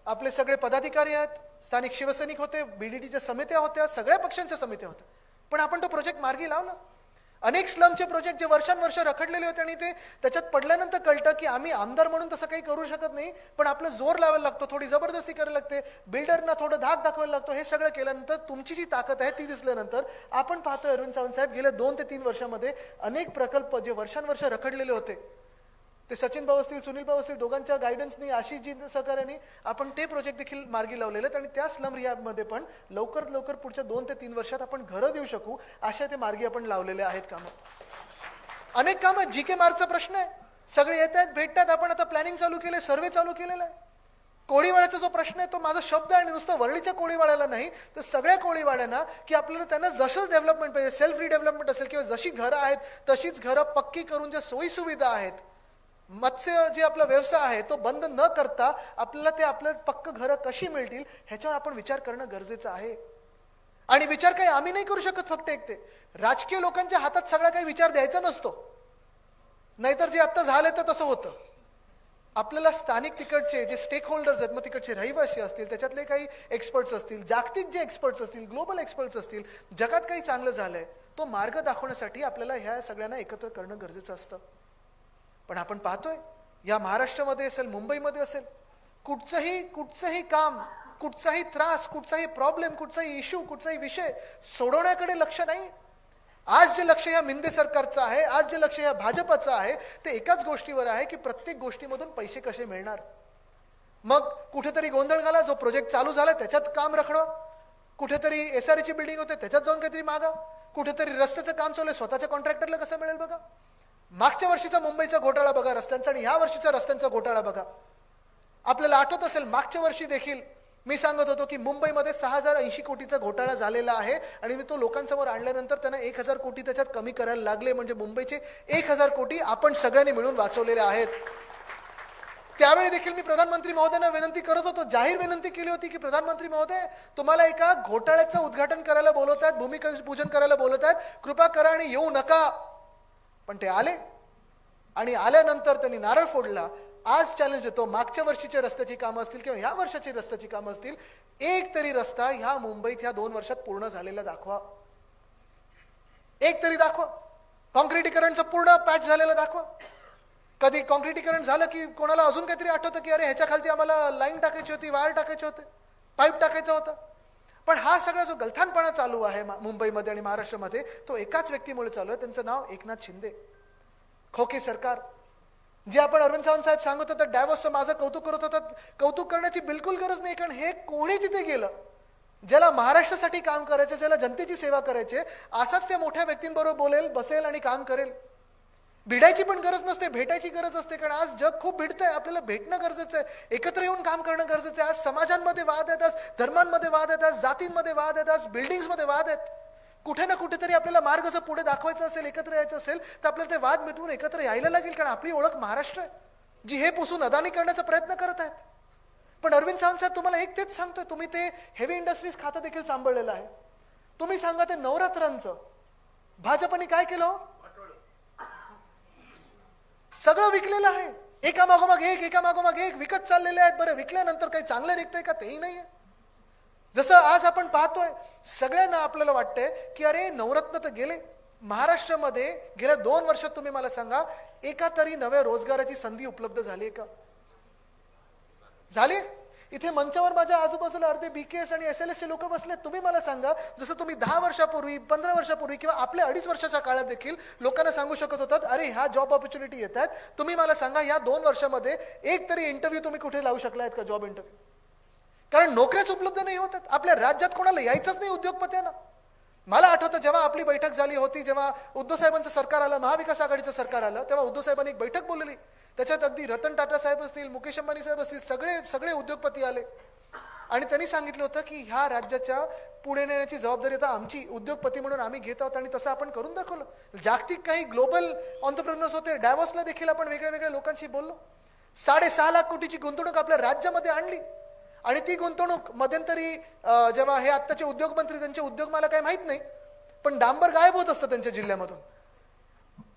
आपले सगळे पदाधिकारी आहेत, स्थानिक शिवसैनिक होते, BDDच्या समित्या होत्या, सगळ्या पक्षांच्या समित्या होत्या. पण आपण तो प्रोजेक्ट मार्गी लावला. अनेक स्लमचे प्रोजेक्ट जे वर्षानुवर्ष रखडलेले होते, आणि ते त्याच्यात पडल्यानंतर कळतं की आम्ही आमदार म्हणून तसं काही करू शकत नाही, पण आपलं जोर लावायला लागतो, थोडी जबरदस्ती करायला लागते, बिल्डरना थोडं धाक दाखवायला लागतो. हे सगळं केल्यानंतर तुमची जी ताकद आहे ती दिसल्यानंतर आपण पाहतोय अरविंद सावंत साहेब गेल्या 2 ते 3 वर्षामध्ये अनेक प्रकल्प जे वर्षानुवर्ष रखडलेले होते, ते सचिन भाऊ असतील, सुनील भाऊ असतील, दोघांच्या गायडन्सनी, आशिषजी सहकार्याने आपण ते प्रोजेक्ट देखील मार्गी लावलेले आहेत. आणि त्या स्लम रिहॅबमध्ये पण लवकरात लवकर पुढच्या 2 ते 3 वर्षात आपण घरं देऊ शकू, अशा ते मार्गी आपण लावलेले आहेत कामं. अनेक कामं. GK मार्गचा प्रश्न आहे, सगळे येत आहेत, भेटतात. आपण आता प्लॅनिंग चालू केले, सर्वे चालू केलेला आहे. कोळीवाड्याचा जो प्रश्न आहे तो माझा शब्द आहे, आणि नुसतं वरळीच्या कोळीवाड्याला नाही तर सगळ्या कोळीवाड्यांना, की आपल्याला त्यांना जसं डेव्हलपमेंट पाहिजे, सेल्फ रिडेव्हलपमेंट असेल किंवा जशी घरं आहेत तशीच घरं पक्की करून, ज्या सोयी सुविधा आहेत, मत्स्य जे आपला व्यवसाय आहे तो बंद न करता आपल्याला ते आपलं पक्क घरं कशी मिळतील ह्याच्यावर आपण विचार करणं गरजेचं आहे. आणि विचार काही आम्ही नाही करू शकत फक्त एकटे, राजकीय लोकांच्या हातात सगळा काही विचार द्यायचा नसतो, नाहीतर जे आता झालं तर तसं होतं. आपल्याला स्थानिक तिकडचे जे स्टेक होल्डर्स आहेत, मग तिकडचे रहिवासी असतील, त्याच्यातले काही एक्सपर्ट्स असतील, जागतिक जे एक्सपर्ट्स असतील, ग्लोबल एक्सपर्ट्स असतील, जगात काही चांगलं झालंय तो मार्ग दाखवण्यासाठी आपल्याला ह्या सगळ्यांना एकत्र करणं गरजेचं असतं. पण आपण पाहतोय या महाराष्ट्रामध्ये असेल, मुंबईमध्ये असेल, कुठचंही काम, कुठचाही त्रास, कुठचाही प्रॉब्लेम, कुठचाही इश्यू, कुठचाही विषय सोडवण्याकडे लक्ष नाही. आज जे लक्ष या मिंदे सरकारचं आहे, आज जे लक्ष या भाजपचं आहे, ते एकाच गोष्टीवर आहे की प्रत्येक गोष्टीमधून पैसे कसे मिळणार. मग कुठेतरी गोंधळ घाला, जो प्रोजेक्ट चालू झाला त्याच्यात काम रखडवा, कुठेतरी SRAची बिल्डिंग होते त्याच्यात जाऊन काहीतरी मागा, कुठेतरी रस्त्याचं काम चालू आहे स्वतःच्या कॉन्ट्रॅक्टरला कसं मिळेल बघा. मागच्या वर्षीचा मुंबईचा घोटाळा बघा रस्त्यांचा, आणि ह्या वर्षीचा रस्त्यांचा घोटाळा बघा. आपल्याला आठवत असेल मागच्या वर्षी देखील मी सांगत होतो की मुंबईमध्ये 6,080 कोटीचा घोटाळा झालेला आहे, आणि मी तो लोकांसमोर आणल्यानंतर त्यांना 1,000 कोटी त्याच्यात कमी करायला लागले. म्हणजे मुंबईचे 1,000 कोटी आपण सगळ्यांनी मिळून वाचवलेले आहेत. त्यावेळी देखील मी प्रधानमंत्री महोदयांना विनंती करत होतो, जाहीर विनंती केली होती की प्रधानमंत्री महोदय, तुम्हाला एका घोटाळ्याचं उद्घाटन करायला बोलवत आहेत, भूमिपूजन करायला बोलवत आहेत, कृपा करा आणि येऊ नका. पण ते आले, आणि आल्यानंतर त्यांनी नारळ फोडला, आज चॅलेंज देतो, मागच्या वर्षीच्या रस्त्याची कामं असतील किंवा ह्या वर्षाची रस्त्याची कामं असतील, एक तरी रस्ता ह्या मुंबईत ह्या 2 वर्षात पूर्ण झालेला दाखवा. एक तरी दाखवा. कॉन्क्रिटीकरणचं पूर्ण पॅच झालेलं दाखवा. कधी कॉन्क्रिटीकरण झालं की कोणाला अजून काहीतरी आठवतं की अरे ह्याच्या खालती आम्हाला लाईन टाकायची होती, वायर टाकायचे होते, पाईप टाकायचा होता. पण हा सगळा जो गलथानपणा चालू आहे मुंबईमध्ये आणि महाराष्ट्रामध्ये, तो एकाच व्यक्तीमुळे चालू आहे. त्यांचं नाव एकनाथ शिंदे. खोके सरकार. जे आपण अरविंद सावंत साहेब सांगत होतात डॅव्होसचं माझं कौतुक करत होतात, कौतुक करण्याची बिलकुल गरज नाही. कारण हे कोणी तिथे गेलं ज्याला महाराष्ट्रासाठी काम करायचं, ज्याला जनतेची सेवा करायची, असाच त्या मोठ्या व्यक्तींबरोबर बोलेल, बसेल आणि काम करेल. भिडायची पण गरज नसते, भेटायची गरज असते. कारण आज जग खूप भिडतंय, आपल्याला भेटणं गरजेचं आहे, एकत्र येऊन काम करणं गरजेचं आहे. आज समाजांमध्ये वाद आहेत, आज धर्मांमध्ये वाद आहेत, आज जातींमध्ये वाद आहेत, आज बिल्डिंग्समध्ये वाद आहेत. कुठे ना कुठेतरी आपल्याला मार्ग जर पुढे दाखवायचा असेल, एकत्र यायचं असेल, तर आपल्याला ते वाद मिटवून एकत्र यायला लागेल. कारण आपली ओळख महाराष्ट्र आहे, जी हे पुसून अदानी करण्याचा प्रयत्न करत आहेत. पण अरविंद सावंत साहेब तुम्हाला एक तेच सांगतोय, तुम्ही ते हेवी इंडस्ट्रीज खातं देखील सांभाळलेलं आहे. तुम्ही सांगा ते नवरात्रांचं भाजपने काय केलं? सगळं विकलेलं आहे. एकामागोमाग एक विकत चाललेले आहेत. बरं, विकल्यानंतर काही चांगलं निघतंय का? तेही नाहीये. जसं आज आपण पाहतोय, सगळ्यांना आपल्याला वाटतंय की अरे नवरत्न तर गेले. महाराष्ट्रामध्ये गेल्या 2 वर्षात तुम्ही मला सांगा, एका तरी नव्या रोजगाराची संधी उपलब्ध झाली का? झाली? इथे मंचावर माझ्या आजूबाजूला अर्धे BKS आणि SLS चे लोक बसले. तुम्ही मला सांगा, जसं तुम्ही 10 वर्षापूर्वी, 15 वर्षापूर्वी किंवा आपल्या 2.5 वर्षाच्या काळात देखील लोकांना सांगू शकत होतात अरे ह्या जॉब ऑपॉर्च्युनिटी येत आहेत, तुम्ही मला सांगा या 2 वर्षामध्ये एक तरी इंटरव्ह्यू तुम्ही कुठे लावू शकला आहेत का? Job interview. कारण नोकऱ्याच उपलब्ध नाही होतात. आपल्या राज्यात कोणाला यायचंच नाही उद्योगपत्यांना. मला आठवतं जेव्हा आपली बैठक झाली होती, जेव्हा उद्धव साहेबांचं सरकार आलं, महाविकास आघाडीचं सरकार आलं, तेव्हा उद्धव साहेबांनी एक बैठक बोललेली. त्याच्यात अगदी रतन टाटा साहेब असतील, मुकेश अंबानी साहेब असतील, सगळे उद्योगपती आले आणि त्यांनी सांगितलं होतं की ह्या राज्याच्या पुढे नेण्याची जबाबदारी आता आमची, उद्योगपती म्हणून आम्ही घेत आहोत. आणि तसं आपण करून दाखवलं. जागतिक काही ग्लोबल ऑन्टरप्रेन्योर्स होते, डॅव्होसला देखील आपण वेगळ्या लोकांशी बोललो. 6.5 लाख कोटीची गुंतवणूक आपल्या राज्यामध्ये आणली. आणि ती गुंतवणूक मध्यंतरी जेव्हा हे आत्ताचे उद्योगमंत्री, त्यांचे उद्योग मला काही माहित नाही, पण डांबर गायब होत असतं त्यांच्या जिल्ह्यामधून.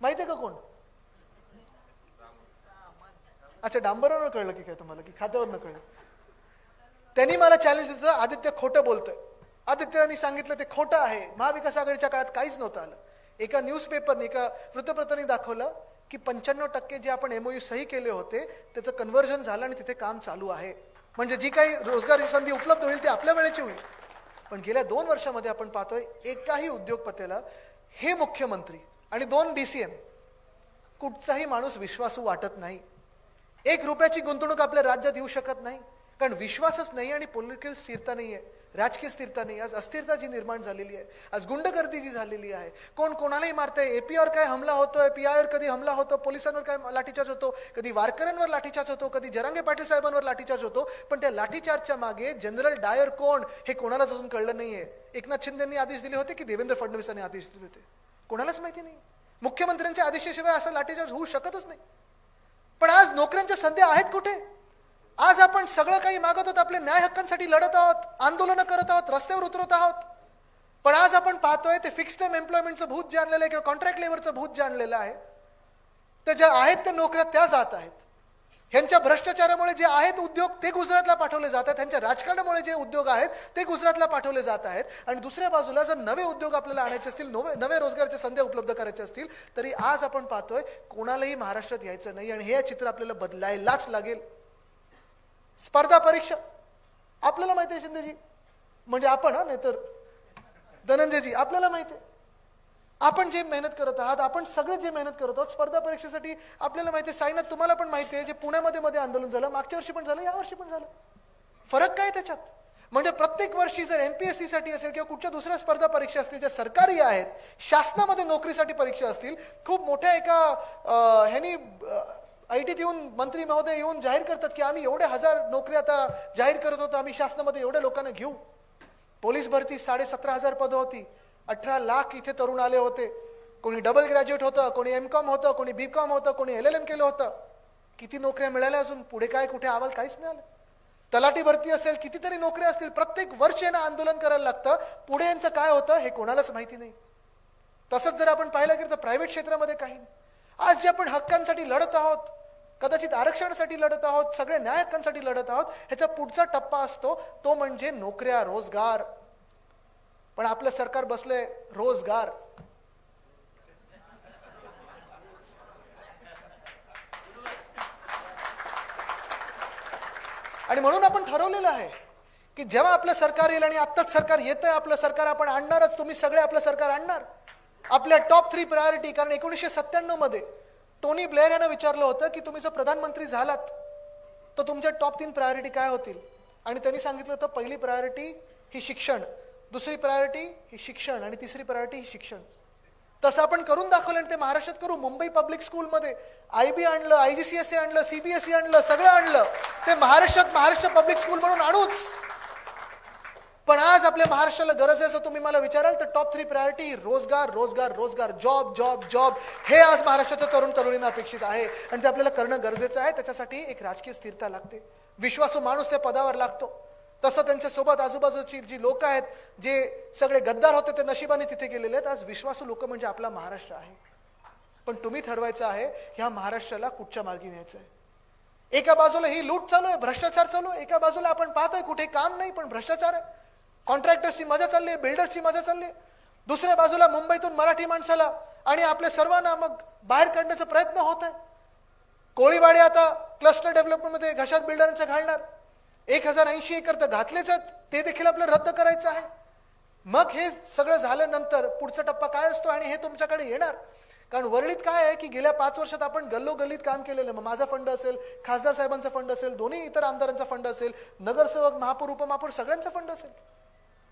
माहितीये का कोण? अच्छा, डांबरवर कळलं की काय तुम्हाला, की खात्यावर कळलं? त्यांनी मला चॅलेंज दिलं, आदित्य खोटं बोलतोय. आदित्यने सांगितलं ते खोटं आहे. महाविकास आघाडीच्या काळात काहीच नव्हतं आलं. एका न्यूजपेपरने, एका वृत्तपत्राने दाखवलं की 95% जे आपण MOU सही केले होते त्याचं कन्व्हर्जन झालं आणि तिथे काम चालू आहे. म्हणजे जी काही रोजगाराची संधी उपलब्ध होईल ती आपल्या वेळेची होईल. पण गेल्या 2 वर्षामध्ये आपण पाहतोय एकाही उद्योगपतीला, हे मुख्यमंत्री आणि 2 DCM, कुठचाही माणूस विश्वासू वाटत नाही. 1 रुपयाची गुंतवणूक आपल्या राज्यात येऊ शकत नाही. कारण विश्वासच नाही आणि पॉलिटिकल स्थिरता नाही आहे, राजकीय स्थिरता नाही. आज अस्थिरता जी निर्माण झालेली आहे, आज गुंडगर्दी जी झालेली आहे, कोण कोणालाही मारतंय. APवर काय हमला होतोय, PIवर कधी हमला होतो, पोलिसांवर काय लाठीचार्ज होतो, कधी वारकऱ्यांवर लाठीचार्ज होतो, कधी जरांगे पाटील साहेबांवर लाठीचार्ज होतो. पण त्या लाठीचार्जच्या मागे जनरल डायर कोण हे कोणालाच अजून कळलं नाहीये. एकनाथ शिंदेंनी आदेश दिले होते की देवेंद्र फडणवीसांनी आदेश दिले होते? कोणालाच माहिती नाही. मुख्यमंत्र्यांच्या आदेशाशिवाय असा लाठीचार्ज होऊ शकतच नाही. पण आज नोकऱ्यांच्या संध्या आहेत कुठे? आज आपण सगळं काही मागत आहोत, आपल्या न्याय हक्कांसाठी लढत आहोत, आंदोलनं करत आहोत, रस्त्यावर उतरत आहोत. पण आज आपण पाहतोय ते फिक्स्ड टर्म एम्प्लॉयमेंटचं भूत जे आणलेलं आहे किंवा कॉन्ट्रॅक्ट लेबरचं भूत जे आणलेलं आहे, ते ज्या आहेत त्या नोकऱ्या त्या जात आहेत. ह्यांच्या भ्रष्टाचारामुळे जे आहेत उद्योग ते गुजरातला पाठवले जात आहेत, त्यांच्या राजकारणामुळे जे उद्योग आहेत ते गुजरातला पाठवले जात आहेत. आणि दुसऱ्या बाजूला जर नवे उद्योग आपल्याला आणायचे असतील, नवे रोजगाराच्या संधी उपलब्ध करायचे असतील, तरी आज आपण पाहतोय कोणालाही महाराष्ट्रात यायचं नाही. आणि हे चित्र आपल्याला बदलायलाच लागेल. स्पर्धा परीक्षा आपल्याला माहिती आहे शिंदेजी, म्हणजे आपण, नाही तर धनंजयजी, आपल्याला माहिती आहे आपण जे मेहनत करत आहात, आपण सगळे जे मेहनत करत आहोत स्पर्धा परीक्षेसाठी. आपल्याला माहिती आहे साईनाथ, तुम्हाला पण माहिती आहे, जे पुण्यामध्ये आंदोलन झालं, मागच्या वर्षी पण झालं, यावर्षी पण झालं. फरक काय त्याच्यात? म्हणजे प्रत्येक वर्षी जर MPSC साठी असेल किंवा कुठच्या दुसऱ्या स्पर्धा परीक्षा असतील ज्या सरकारी आहेत, शासनामध्ये नोकरीसाठी परीक्षा असतील, खूप मोठ्या एका ह्यांनी ITत येऊन मंत्री महोदय येऊन जाहीर करतात की आम्ही एवढे 1000 नोकरी आता जाहीर करत होतो, आम्ही शासनामध्ये एवढ्या लोकांना घेऊ. पोलीस भरती 17,500 पदं होती, 18 लाख इथे तरुण आले होते. कोणी डबल ग्रॅज्युएट होतं, कोणी MCOM होतं, कोणी BCOM होतं, कोणी LLM केलं होतं. किती नोकऱ्या मिळाल्या? अजून पुढे काय कुठे अहवाल काहीच नाही आलं. तलाठी भरती असेल, कितीतरी नोकऱ्या असतील, प्रत्येक वर्षी यांना आंदोलन करायला लागतं. पुढे यांचं काय होतं हे कोणालाच माहिती नाही. तसंच जर आपण पाहिलं गेलं तर प्रायव्हेट क्षेत्रामध्ये काही. आज जे आपण हक्कांसाठी लढत आहोत, कदाचित आरक्षणासाठी लढत आहोत, सगळे न्याय हक्कांसाठी लढत आहोत. ह्याचा पुढचा टप्पा असतो तो म्हणजे नोकऱ्या, रोजगार. पण आपलं सरकार बसलंय रोजगार. आणि म्हणून आपण ठरवलेलं आहे की जेव्हा आपलं सरकार येईल, आणि आत्ताच सरकार येतंय, आपलं सरकार आपण आणणारच, तुम्ही सगळे आपलं सरकार आणणार. आपल्या टॉप 3 प्रायोरिटी, कारण 1997 मध्ये टोनी ब्लेअर यानं विचारलं होतं की तुम्ही जर प्रधानमंत्री झालात तर तुमच्या टॉप 3 प्रायोरिटी काय होतील, आणि त्यांनी सांगितलं होतं पहिली प्रायोरिटी ही शिक्षण, दुसरी प्रायोरिटी ही शिक्षण, आणि तिसरी प्रायोरिटी ही शिक्षण. तसं आपण करून दाखवलं, आणि ते महाराष्ट्रात करू. मुंबई पब्लिक स्कूलमध्ये IB आणलं, IGCSE आणलं, CBSE आणलं, सगळं आणलं. ते महाराष्ट्रात महाराष्ट्र पब्लिक स्कूल म्हणून आणूच. पण आज आपल्या महाराष्ट्राला गरज आहे, जर तुम्ही मला विचाराल तर टॉप 3 प्रायोरिटी रोजगार, रोजगार, रोजगार, जॉब, जॉब, जॉब. हे आज महाराष्ट्राच्या तरुण तरुणींना अपेक्षित आहे, आणि ते आपल्याला करणं गरजेचं आहे. त्याच्यासाठी एक राजकीय स्थिरता लागते, विश्वासू माणूस त्या पदावर लागतो. तसं त्यांच्यासोबत आजूबाजूची जी लोक आहेत, जे सगळे गद्दार होते ते नशिबाने तिथे गेलेले आहेत. आज विश्वासू लोक म्हणजे आपला महाराष्ट्र आहे. पण तुम्ही ठरवायचं आहे ह्या महाराष्ट्राला कुठच्या मार्गी न्यायचं आहे. एका बाजूला ही लूट चालू आहे, भ्रष्टाचार चालू आहे. एका बाजूला आपण पाहतोय कुठे काम नाही पण भ्रष्टाचार आहे. कॉन्ट्रॅक्टर्सची मजा चालली आहे, बिल्डर्सची मजा चालली आहे. दुसऱ्या बाजूला मुंबईतून मराठी माणसाला आणि आपल्या सर्वांना मग बाहेर काढण्याचा प्रयत्न होत आहे. कोळीवाडे आता क्लस्टर डेव्हलपमेंटमध्ये घशात बिल्डरांच्या घालणार. 1080 एकर तर घातलेच आहेत, ते देखील आपल्याला रद्द करायचं आहे. मग हे सगळं झाल्यानंतर पुढचा टप्पा काय असतो, आणि हे तुमच्याकडे येणार. कारण वरळीत काय आहे की गेल्या 5 वर्षात आपण गल्लोगल्लीत काम केलेलं. मग माझा फंड असेल, खासदार साहेबांचा फंड असेल, दोन्ही इतर आमदारांचा फंड असेल, नगरसेवक, महापौर, उपमहापौर सगळ्यांचा फंड असेल.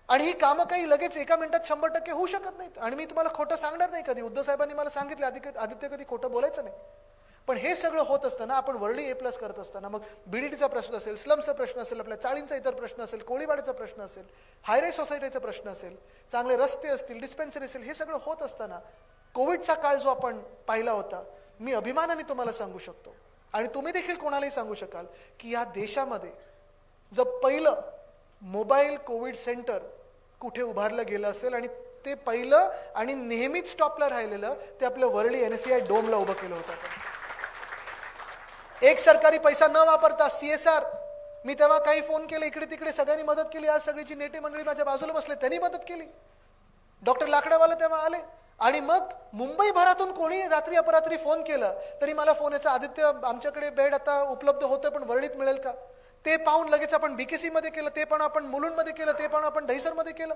आणि ही कामं काही लगेच एका मिनिटात 100% होऊ शकत नाहीत. आणि मी तुम्हाला खोटं सांगणार नाही कधी. उद्धव साहेबांनी मला सांगितलं आदित्य कधी खोटं बोलायचं नाही. पण हे सगळं होत असताना आपण वरळी A+ करत असताना मग BDTचा प्रश्न असेल, स्लमचा प्रश्न असेल, आपल्या चाळींचा इतर प्रश्न असेल, कोळीवाड्याचा प्रश्न असेल, हायराईज सोसायटीचा प्रश्न असेल, चांगले रस्ते असतील, डिस्पेन्सरी असेल, हे सगळं होत असताना कोविडचा काळ जो आपण पाहिला होता, मी अभिमानाने तुम्हाला सांगू शकतो, आणि तुम्ही देखील कोणालाही सांगू शकाल की या देशामध्ये जर पहिलं मोबाईल कोविड सेंटर कुठे उभारलं गेलं असेल, आणि ते पहिलं आणि नेहमीच टॉपला राहिलेलं ते आपलं वरळी NSCI डोमला उभं केलं होतं. एक सरकारी पैसा न वापरता CSR. मी तेव्हा काही फोन केले इकडे तिकडे, सगळ्यांनी मदत केली. आज सगळीची नेते मंडळी माझ्या बाजूला बसले, त्यांनी मदत केली. डॉक्टर लाकडावाला तेव्हा आले. आणि मग मुंबईभरातून कोणी रात्री अपरात्री फोन केलं तरी मला फोन याचा, आदित्य आमच्याकडे बेड आता उपलब्ध होतं पण वरळीत मिळेल का. ते पाहून लगेच आपण BKC मध्ये केलं, ते पण आपण मुलुंडमध्ये केलं, ते पण आपण दहिसरमध्ये केलं.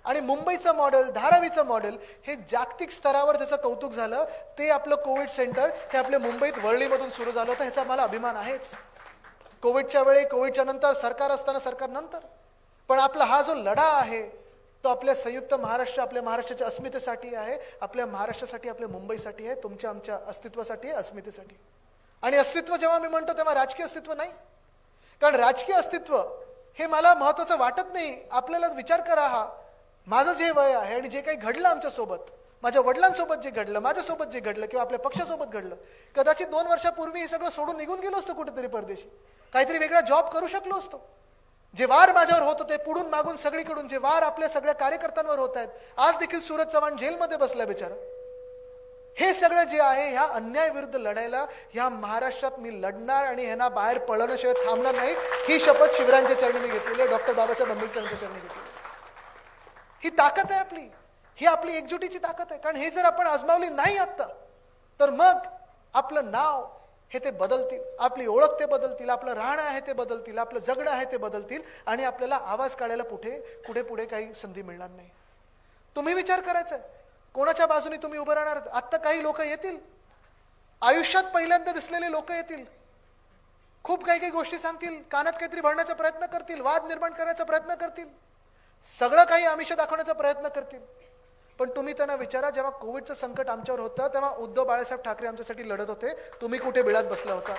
आणि मुंबईचं मॉडेल, धारावीचं मॉडेल हे जागतिक स्तरावर त्याचं कौतुक झालं. ते आपलं कोविड सेंटर हे आपल्या मुंबईत वरळीमधून सुरू झालं होतं. ह्याचा मला अभिमान आहेच. कोविडच्या वेळी, कोविडच्या नंतर, सरकार असताना, सरकार नंतर. पण आपला हा जो लढा आहे तो आपल्या संयुक्त महाराष्ट्र, आपल्या महाराष्ट्राच्या अस्मितेसाठी आहे, आपल्या महाराष्ट्रासाठी, आपल्या मुंबईसाठी आहे, तुमच्या आमच्या अस्तित्वासाठी आहे, अस्मितेसाठी. आणि अस्तित्व जेव्हा मी म्हणतो तेव्हा राजकीय अस्तित्व नाही. कारण राजकीय अस्तित्व हे मला महत्वाचं वाटत नाही. आपल्याला विचार करा, हा माझं जे वय आहे आणि जे काही घडलं आमच्यासोबत, माझ्या वडिलांसोबत जे घडलं, माझ्यासोबत जे घडलं किंवा आपल्या पक्षासोबत घडलं, कदाचित 2 वर्षापूर्वी हे सगळं सोडून निघून गेलो असतो कुठेतरी परदेशी, काहीतरी वेगळा जॉब करू शकलो असतो. जे वार माझ्यावर होत होते पुढून मागून सगळीकडून, जे वार आपल्या सगळ्या कार्यकर्त्यांवर होत आहेत, आज देखील सूरज चव्हाण जेलमध्ये बसलाय बिचारा. हे सगळं जे आहे ह्या अन्यायाविरुद्ध लढायला ह्या महाराष्ट्रात मी लढणार, आणि ह्यांना बाहेर पळण्याशिवाय थांबणार नाही. ही शपथ शिवरायांच्या चरणी मी घेतलेली आहे, डॉक्टर बाबासाहेब आंबेडकरांच्या चरणी घेतलेली. ही ताकद आहे आपली, ही आपली एकजुटीची ताकद आहे. कारण हे जर आपण आजमावली नाही आता तर मग आपलं नाव हे ते बदलतील, आपली ओळख ते बदलतील, आपलं राहणं आहे ते बदलतील, आपलं जगणं आहे ते बदलतील, आणि आपल्याला आवाज काढायला कुठे पुढे काही संधी मिळणार नाही. तुम्ही विचार करायचा आहे कोणाच्या बाजूने तुम्ही उभं राहणार. आत्ता काही लोक येतील, आयुष्यात पहिल्यांदा दिसलेले लोक येतील, खूप काही गोष्टी सांगतील, कानात काहीतरी भरण्याचा प्रयत्न करतील, वाद निर्माण करण्याचा प्रयत्न करतील, सगळं काही आमिष दाखवण्याचा प्रयत्न करतील. पण तुम्ही त्यांना विचारा, जेव्हा कोविडचं संकट आमच्यावर होतं तेव्हा उद्धव बाळासाहेब ठाकरे आमच्यासाठी लढत होते, तुम्ही कुठे बिळात बसला होता.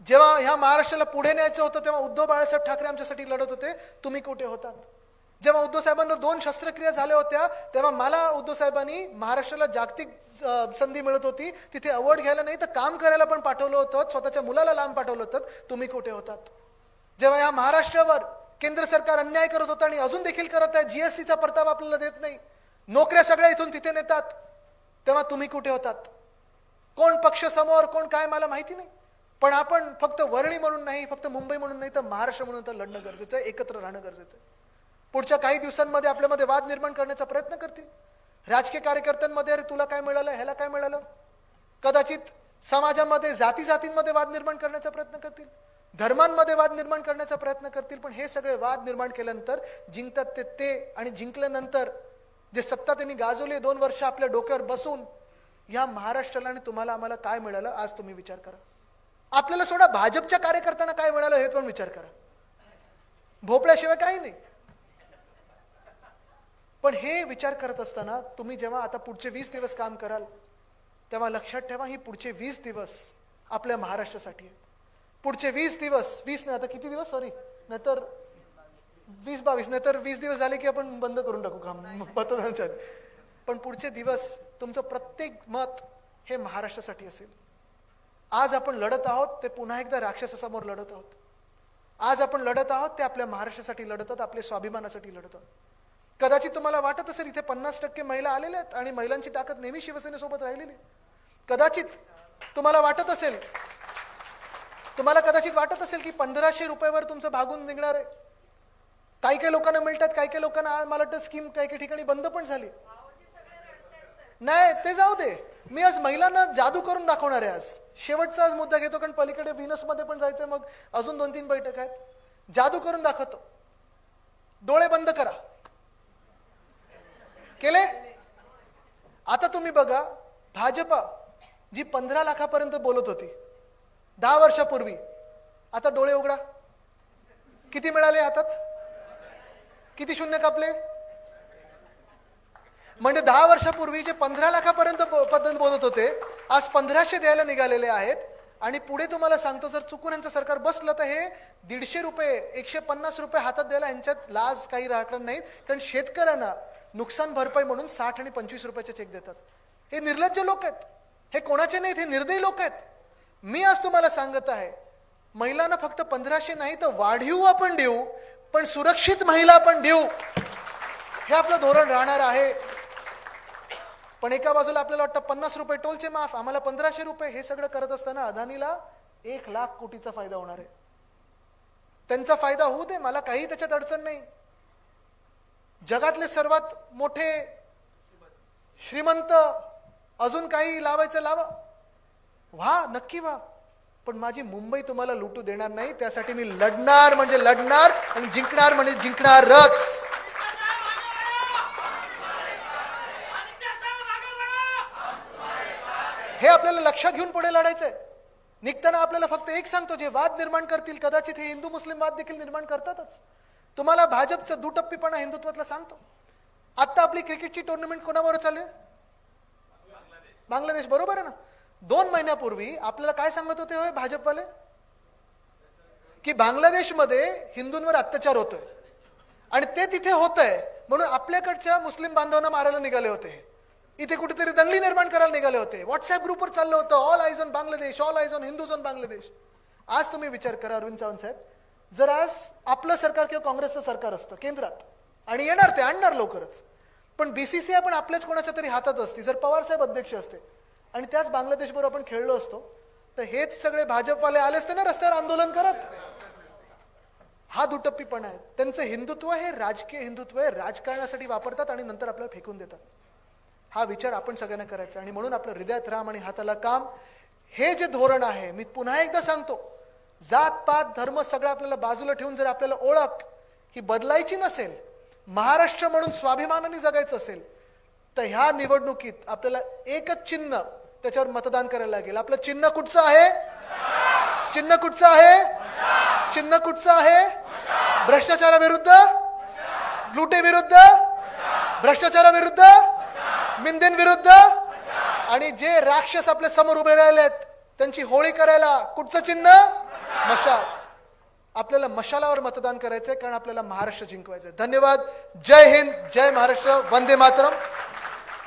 जेव्हा ह्या महाराष्ट्राला पुढे न्यायचं होतं तेव्हा उद्धव बाळासाहेब ठाकरे आमच्यासाठी लढत होते, तुम्ही कुठे होतात. जेव्हा उद्धव साहेबांवर 2 शस्त्रक्रिया झाल्या होत्या तेव्हा मला उद्धव साहेबांनी महाराष्ट्राला जागतिक संधी मिळत होती, तिथे अवॉर्ड घ्यायला नाही तर काम करायला पण पाठवलं होतं, स्वतःच्या मुलाला लांब पाठवलं होतं, तुम्ही कुठे होतात. जेव्हा या महाराष्ट्रावर केंद्र सरकार अन्याय करत होतं आणि अजून देखील करत आहे, GSTचा परतावा आपल्याला देत नाही, नोकऱ्या सगळ्या इथून तिथे नेतात, तेव्हा तुम्ही कुठे होतात. कोण पक्ष समोर कोण काय मला माहिती नाही, पण आपण फक्त वरळी म्हणून नाही, फक्त मुंबई म्हणून नाही, तर महाराष्ट्र म्हणून तर लढणं गरजेचं आहे, एकत्र राहणं गरजेचं आहे. पुढच्या काही दिवसांमध्ये आपल्यामध्ये वाद निर्माण करण्याचा प्रयत्न करतील राजकीय कार्यकर्त्यांमध्ये. अरे तुला काय मिळालं, ह्याला काय मिळालं, कदाचित समाजामध्ये जातींमध्ये वाद निर्माण करण्याचा प्रयत्न करतील, धर्मांमध्ये वाद निर्माण करण्याचा प्रयत्न करतील. पण हे सगळे वाद निर्माण केल्यानंतर जिंकतात ते आणि जिंकल्यानंतर जे सत्ता त्यांनी गाजवली 2 वर्ष आपल्या डोक्यावर बसून, या महाराष्ट्राला आणि तुम्हाला आम्हाला काय मिळालं आज तुम्ही विचार करा. आपल्याला सोडा, भाजपच्या कार्यकर्त्यांना काय मिळालं हे पण विचार करा. भोपळ्याशिवाय काही नाही. पण हे विचार करत असताना तुम्ही जेव्हा आता पुढचे 20 दिवस काम कराल, तेव्हा लक्षात ठेवा ही पुढचे 20 दिवस आपल्या महाराष्ट्रासाठी आहेत. पुढचे 20 दिवस, 20 नाही आता किती दिवस, सॉरी, नाहीतर 20-22, नाहीतर 20 दिवस झाले की आपण बंद करून टाकू काम मतदानाच्या. पण पुढचे दिवस तुमचं प्रत्येक मत हे महाराष्ट्रासाठी असेल. आज आपण लढत आहोत ते पुन्हा एकदा राक्षसासमोर लढत आहोत. आज आपण लढत आहोत ते आपल्या महाराष्ट्रासाठी लढत आहोत, आपल्या स्वाभिमानासाठी लढत आहोत. कदाचित तुम्हाला वाटत असेल इथे 50% महिला आलेल्या आहेत आणि महिलांची ताकद नेहमी शिवसेनेसोबत राहिलेली. कदाचित तुम्हाला वाटत असेल की 1500 रुपयावर तुमचं भागून निघणार आहे. काही काही लोकांना मिळतात, काही काही लोकांना मला वाटतं स्कीम काही काही ठिकाणी बंद पण झाली. नाही ते जाऊ दे, मी आज महिलांना जादू करून दाखवणार आहे. आज शेवटचा आज मुद्दा घेतो, कारण पलीकडे व्हीनसमध्ये पण जायचं, मग अजून 2-3 बैठक आहेत. जादू करून दाखवतो. डोळे बंद करा. केले? आता तुम्ही बघा, भाजपा जी 15 लाखापर्यंत बोलत होती 10 वर्षापूर्वी, आता डोळे उघडा, किती मिळाले हातात, किती शून्य कापले. म्हणजे 10 वर्षापूर्वी जे 15 लाखापर्यंत पद्धत बोलत होते, आज 1500 द्यायला निघालेले आहेत. आणि पुढे तुम्हाला सांगतो, जर चुकून यांचं सरकार बसलं तर हे 150 रुपये 150 रुपये हातात द्यायला यांच्यात लाज काही राहणार नाहीत. कारण शेतकऱ्यांना नुकसान भरपाई म्हणून 60 आणि 25 रुपयाचे चेक देतात. हे निर्लज्ज लोक आहेत, हे कोणाचे नाहीत, हे निर्दयी लोक आहेत. मी आज तुम्हाला सांगत आहे, महिलांना फक्त 1500 नाही तर वाढीव आपण देऊ, पण सुरक्षित महिला आपण देऊ, हे आपलं धोरण राहणार आहे. पण एका बाजूला आपल्याला वाटतं 50 रुपये टोलचे माफ, आम्हाला 1500 रुपये. हे सगळं करत असताना अदानीला 1 लाख कोटीचा फायदा होणार आहे. त्यांचा फायदा होऊ दे, मला काही त्याच्यात अडचण नाही. जगातले सर्वात मोठे श्रीमंत अजून काही लावायचं लावा, व्हा, नक्की व्हा. पण माझी मुंबई तुम्हाला लुटू देणार नाही. त्यासाठी मी लढणार म्हणजे लढणार आणि जिंकणार म्हणजे जिंकणारच. हे आपल्याला लक्षात घेऊन पुढे लढायचंय. निघताना आपल्याला फक्त एक सांगतो, जे वाद निर्माण करतील, कदाचित हे हिंदू मुस्लिम वाद देखील निर्माण करतातच. तुम्हाला भाजपचं दुटप्पीपणा हिंदुत्वातला सांगतो. आता आपली क्रिकेटची टुर्नामेंट कोणाबरोबर चालू आहे? बांगलादेश बरोबर आहे ना. 2 महिन्यापूर्वी आपल्याला काय सांगत होते होय भाजपवाले, की बांगलादेशमध्ये हिंदूंवर अत्याचार होतोय आणि ते तिथे होतंय म्हणून आपल्याकडच्या मुस्लिम बांधवांना मारायला निघाले होते. इथे कुठेतरी दंगली निर्माण करायला निघाले होते. व्हॉट्सअप ग्रुपवर चाललं होतं, all eyes on Bangladesh, all eyes on Hindus on Bangladesh. आज तुम्ही विचार करा अरविंद सावंत साहेब, जर आज आपलं सरकार किंवा काँग्रेसचं सरकार असतं केंद्रात, आणि येणार ते आणणार लवकरच, पण बीसीसीआय पण आपल्याच कोणाच्या तरी हातात असती, जर पवार साहेब अध्यक्ष असते आणि त्याच बांगलादेशबरोबर आपण खेळलो असतो, तर हेच सगळे भाजपवाले आले असते ना रस्त्यावर आंदोलन करत. हा दुटप्पीपणा आहे. त्यांचं हिंदुत्व हे राजकीय हिंदुत्व आहे, राजकारणासाठी वापरतात आणि नंतर आपल्याला फेकून देतात. हा विचार आपण सगळ्यांना करायचा. आणि म्हणून आपलं हृदयात राम आणि हाताला काम हे जे धोरण आहे, मी पुन्हा एकदा सांगतो, जात पात धर्म सगळं आपल्याला बाजूला ठेवून जर आपल्याला ओळख ही बदलायची नसेल, महाराष्ट्र म्हणून स्वाभिमानाने जगायचं असेल, तर ह्या निवडणुकीत आपल्याला एकच चिन्ह, त्याच्यावर मतदान करायला लागेल. आपलं चिन्ह कुठचं आहे? चिन्ह कुठचं आहे? चिन्ह कुठचं आहे? भ्रष्टाचाराविरुद्ध, लुटेविरुद्ध, भ्रष्टाचाराविरुद्ध, मिंदेंविरुद्ध, आणि जे राक्षस आपल्या समोर उभे राहिलेत त्यांची होळी करायला कुठचं चिन्ह? मशाल. आपल्याला मशालावर मतदान करायचंय, कारण आपल्याला महाराष्ट्र जिंकवायचंय. धन्यवाद. जय हिंद, जय महाराष्ट्र, वंदे मातरम.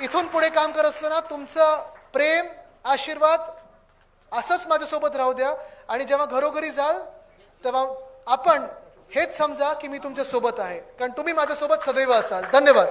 इथून पुढे काम करत असताना तुमचं प्रेम, आशीर्वाद असंच माझ्यासोबत राहू द्या. आणि जेव्हा घरोघरी जाल तेव्हा आपण हेच समजा की मी तुमच्या सोबत आहे, कारण तुम्ही माझ्यासोबत सदैव असाल. धन्यवाद.